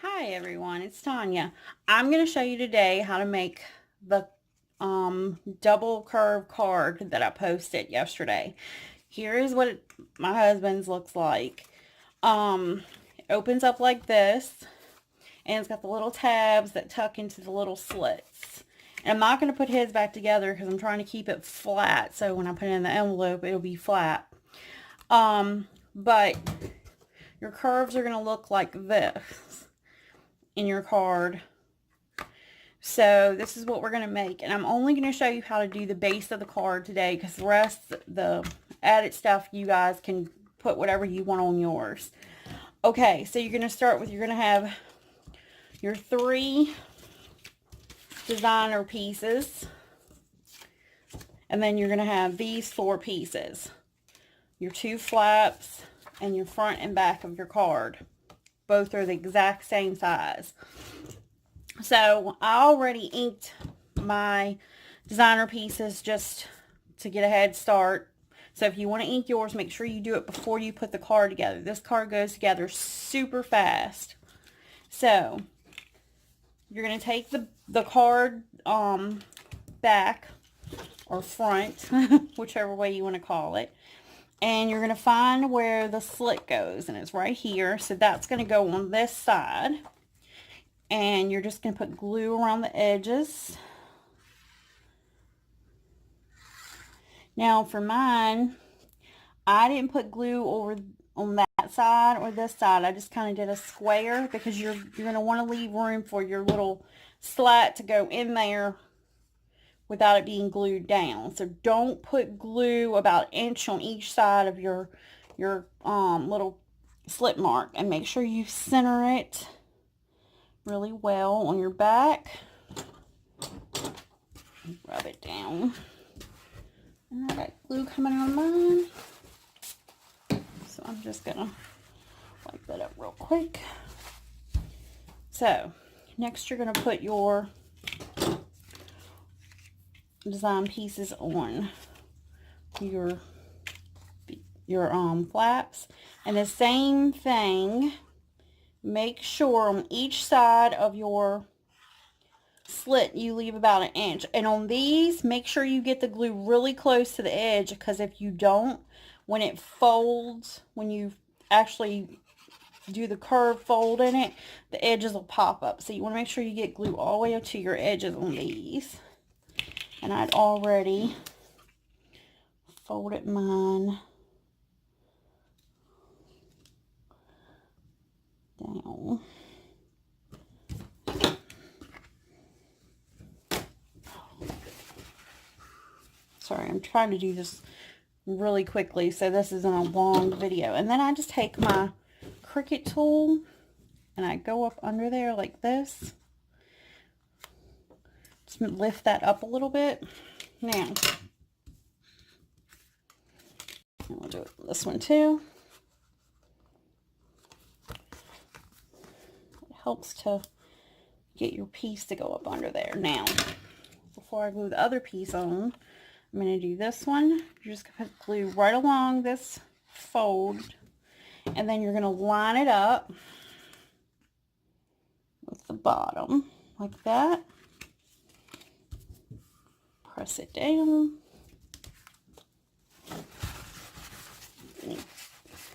Hi everyone, it's Tanya. I'm going to show you today how to make the double curve card that I posted yesterday. Here is what my husband's looks like. It opens up like this, and it's got the little tabs that tuck into the little slits. And I'm not going to put his back together because I'm trying to keep it flat, so when I put it in the envelope it'll be flat. But your curves are going to look like this in your card. So this is what we're going to make, and I'm only going to show you how to do the base of the card today, because the rest, the added stuff, you guys can put whatever you want on yours. Okay, so you're going to start with, you're going to have your 3 designer pieces, and then you're going to have these 4 pieces, your 2 flaps, and your front and back of your card. Both are the exact same size. So I already inked my designer pieces just to get a head start. So if you want to ink yours, make sure you do it before you put the card together. This card goes together super fast. So you're going to take the card back or front, whichever way you want to call it. And you're going to find where the slit goes, and it's right here. So that's going to go on this side. And you're just going to put glue around the edges. Now for mine, I didn't put glue over on that side or this side. I just kind of did a square, because you're going to want to leave room for your little slat to go in there without it being glued down. So don't put glue about an inch on each side of your little slit mark, and make sure you center it really well on your back. Rub it down. And I got glue coming on mine, so I'm just gonna wipe that up real quick. So next you're gonna put your design pieces on your flaps, and the same thing. Make sure on each side of your slit you leave about an inch, and on these make sure you get the glue really close to the edge, because if you don't, when it folds, when you actually do the curve fold in it, the edges will pop up. So you want to make sure you get glue all the way up to your edges on these. And I'd already folded mine down. Sorry, I'm trying to do this really quickly, so this isn't a long video. And then I just take my Cricut tool and I go up under there like this. Just lift that up a little bit. Now, we'll do this one too. It helps to get your piece to go up under there. Now, before I glue the other piece on, I'm going to do this one. You're just going to put glue right along this fold, and then you're going to line it up with the bottom like that. Press it down.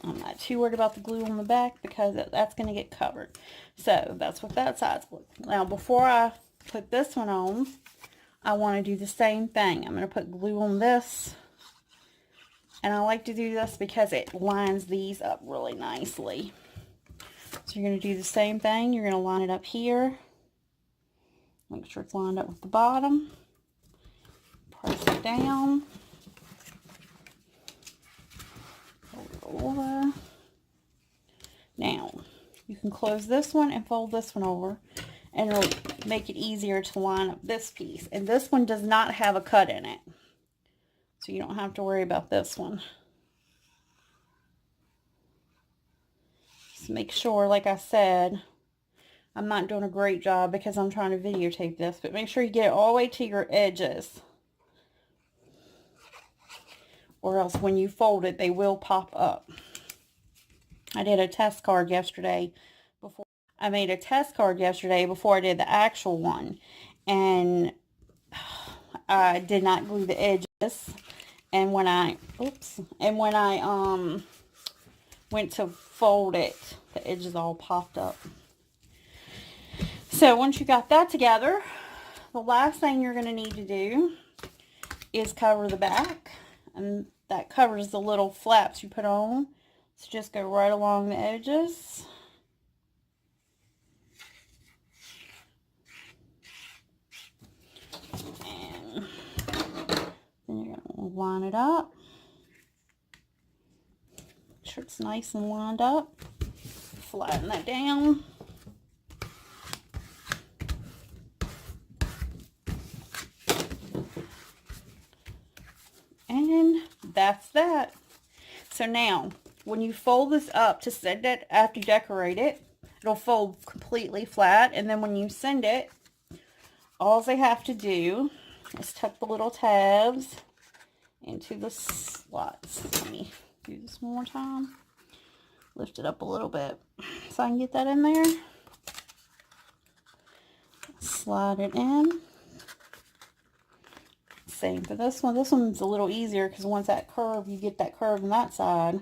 I'm not too worried about the glue on the back, because that's going to get covered. So that's what that side's for. Now before I put this one on, I want to do the same thing. I'm going to put glue on this, and I like to do this because it lines these up really nicely. So you're going to do the same thing. You're going to line it up here. Make sure it's lined up with the bottom. Press it down. Fold it over. Now, you can close this one and fold this one over, and it'll make it easier to line up this piece. And this one does not have a cut in it, so you don't have to worry about this one. Just make sure, like I said, I'm not doing a great job because I'm trying to videotape this, but make sure you get it all the way to your edges, or else when you fold it, they will pop up. I did a test card yesterday before. I made a test card yesterday before I did the actual one. And I did not glue the edges. And when I, went to fold it, the edges all popped up. So once you got that together, the last thing you're going to need to do is cover the back. And that covers the little flaps you put on. So just go right along the edges. And then you're going to line it up. Make sure it's nice and lined up. Flatten that down. And that's that. So now, when you fold this up to send it after you decorate it, it'll fold completely flat. And then when you send it, all they have to do is tuck the little tabs into the slots. Let me do this one more time. Lift it up a little bit so I can get that in there. Slide it in. Same for this one. This one's a little easier because once that curve, you get that curve on that side,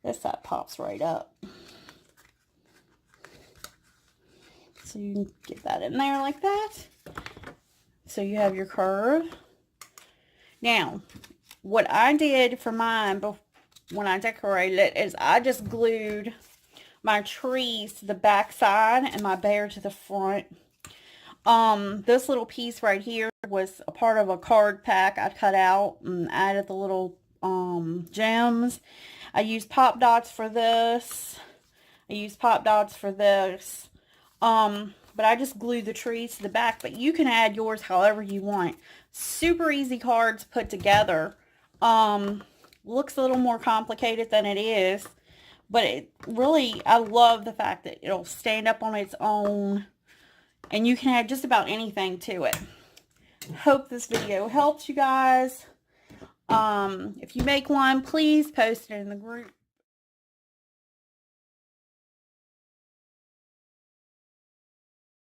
this side pops right up. So you can get that in there like that. So you have your curve. Now, what I did for mine when I decorated it is I just glued my trees to the back side and my bear to the front. This little piece right here was a part of a card pack I cut out and added the little gems. I used pop dots for this. I used pop dots for this. But I just glued the trees to the back, but you can add yours however you want. Super easy cards put together. Looks a little more complicated than it is, but it really, I love the fact that it'll stand up on its own. And you can add just about anything to it. Hope this video helped you guys. If you make one, please post it in the group.